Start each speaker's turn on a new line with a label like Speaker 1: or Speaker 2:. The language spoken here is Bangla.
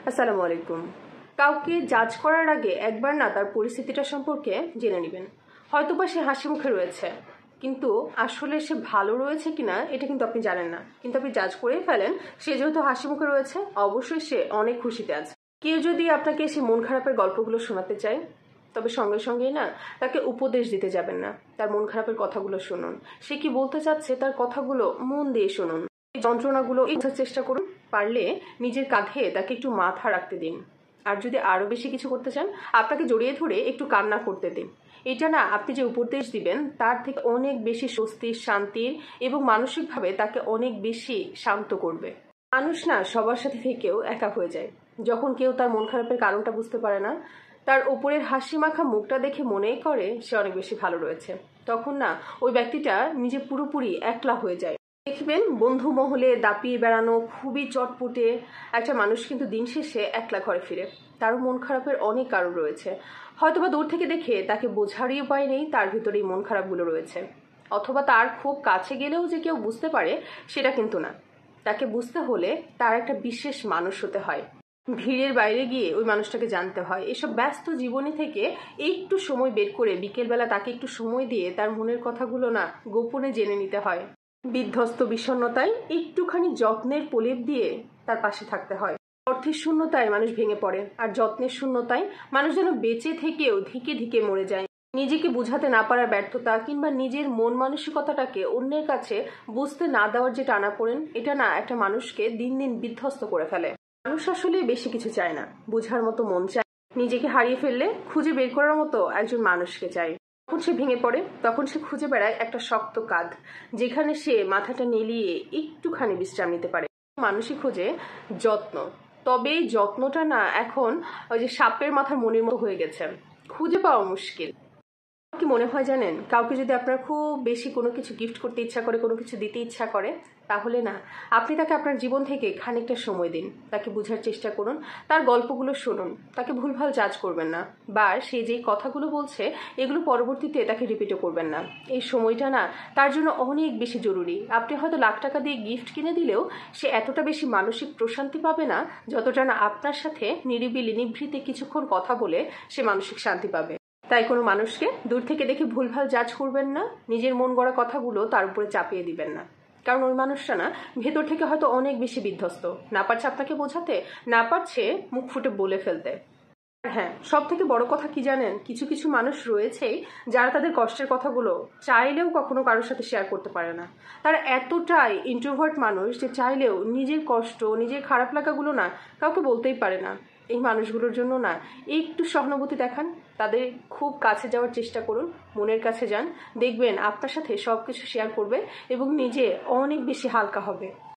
Speaker 1: আসসালামু আলাইকুম। কাউকে জাজ করার আগে একবার না তার পরিস্থিতিটা সম্পর্কে জেনে নেবেন। হয়তোবা সে হাসি মুখে রয়েছে, কিন্তু আসলে সে ভালো রয়েছে কিনা এটা কিন্তু আপনি জানেন না, কিন্তু আপনি জাজ করেই ফেলেন সে যেহেতু হাসি মুখে রয়েছে অবশ্যই সে অনেক খুশিতে আছে। কেউ যদি আপনাকে সে মন খারাপের গল্পগুলো শোনাতে চায়, তবে সঙ্গে সঙ্গেই না তাকে উপদেশ দিতে যাবেন না, তার মন খারাপের কথাগুলো শুনুন। সে কি বলতে চাচ্ছে তার কথাগুলো মন দিয়ে শুনুন, এই যন্ত্রণাগুলো বোঝার চেষ্টা করুন। পারলে নিজের কাঁধে তাকে একটু মাথা রাখতে দিন। আর যদি আরো বেশি কিছু করতে চান, আপনাকে জড়িয়ে ধরে একটু কান্না করতে দিন। এটা না আপনি যে উপদেশ দিবেন তার থেকে অনেক বেশি স্বস্তির, শান্তির এবং মানসিকভাবে তাকে অনেক বেশি শান্ত করবে। মানুষ না সবার সাথে থেকেও একা হয়ে যায়। যখন কেউ তার মন খারাপের কারণটা বুঝতে পারে না, তার উপরের হাসি মাখা মুখটা দেখে মনেই করে সে অনেক বেশি ভালো রয়েছে, তখন না ওই ব্যক্তিটা নিজে পুরোপুরি একলা হয়ে যায়। দেখবেন বন্ধু মহলে দাপিয়ে বেড়ানো খুবই চটপটে একটা মানুষ কিন্তু দিন শেষে একলা ঘরে ফিরে। তারও মন খারাপের অনেক কারণ রয়েছে। হয়তোবা দূর থেকে দেখে তাকে বোঝারই উপায় নেই তার ভিতরেই মন খারাপগুলো রয়েছে, অথবা তার খুব কাছে গেলেও যে কেউ বুঝতে পারে সেটা কিন্তু না। তাকে বুঝতে হলে তার একটা বিশেষ মানুষ হতে হয়, ভিড়ের বাইরে গিয়ে ওই মানুষটাকে জানতে হয়। এসব ব্যস্ত জীবনে থেকে একটু সময় বের করে বিকেলবেলা তাকে একটু সময় দিয়ে তার মনের কথাগুলো না গোপনে জেনে নিতে হয়। বিধ্বস্ত বিষণ্ণতায় একটুখানি যত্নের প্রলেপ দিয়ে তার পাশে থাকতে হয়। অর্থের শূন্যতায় মানুষ ভেঙে পড়ে, আর যত্নের শূন্যতায় মানুষ যেন বেঁচে থেকেও ধিকে ধিকে মরে যায়। নিজেকে বুঝাতে না পারার ব্যর্থতা কিংবা নিজের মন মানসিকতাটাকে অন্যের কাছে বুঝতে না দেওয়ার যে টানাপোড়েন, এটা না একটা মানুষকে দিন দিন বিধ্বস্ত করে ফেলে। মানুষ আসলে বেশি কিছু চায় না, বুঝার মতো মন চায়, নিজেকে হারিয়ে ফেললে খুঁজে বের করার মতো একজন মানুষকে চায়। যখন সে ভেঙে পড়ে তখন সে খুঁজে বেড়ায় একটা শক্ত কাঁধ, যেখানে সে মাথাটা নেলিয়ে একটুখানি বিশ্রাম নিতে পারে। মানুষই খোঁজে যত্ন, তবে এই যত্নটা না এখন ওই যে সাপের মাথার মনির মতো হয়ে গেছে, খুঁজে পাওয়া মুশকিল। কি মনে হয় জানেন, কাউকে যদি আপনার খুব বেশি কোনো কিছু গিফট করতে ইচ্ছা করে, কোনো কিছু দিতে ইচ্ছা করে, তাহলে না আপনি তাকে আপনার জীবন থেকে খানিকটা সময় দিন, তাকে বোঝার চেষ্টা করুন, তার গল্পগুলো শুনুন, তাকে ভুলভাল জাজ করবেন না, বা সে যেই কথাগুলো বলছে এগুলো পরবর্তীতে তাকে রিপিটও করবেন না। এই সময়টা না তার জন্য অনেক বেশি জরুরি। আপনি হয়তো লাখ টাকা দিয়ে গিফট কিনে দিলেও সে এতটা বেশি মানসিক প্রশান্তি পাবে না যতটা না আপনার সাথে নিরিবিলি নিভৃতে কিছুক্ষণ কথা বলে সে মানসিক শান্তি পাবে। তাই কোনো মানুষকে দূর থেকে দেখে ভুলভাল জাজ করবেন না, নিজের মন গড়া কথাগুলো তার উপরে চাপিয়ে দিবেন না। কারণ ওই মানুষটা না ভেতর থেকে হয়তো অনেক বেশি বিধ্বস্ত, না পারছে আপনাকে বোঝাতে, না পারছে মুখ ফুটে বলে ফেলতে। হ্যাঁ, সব থেকে বড় কথা কি জানেন, কিছু কিছু মানুষ রয়েছে যারা তাদের কষ্টের কথাগুলো চাইলেও কখনো কারোর সাথে শেয়ার করতে পারে না। তারা এতটাই ইন্ট্রোভার্ট মানুষ যে চাইলেও নিজের কষ্ট, নিজের খারাপ লাগাগুলো না কাউকে বলতেই পারে না। এই মানুষগুলোর জন্য না একটু সহানুভূতি দেখান, তাদের খুব কাছে যাওয়ার চেষ্টা করুন, মনের কাছে যান, দেখবেন আপনার সাথে সবকিছু শেয়ার করবে এবং নিজে অনেক বেশি হালকা হবে।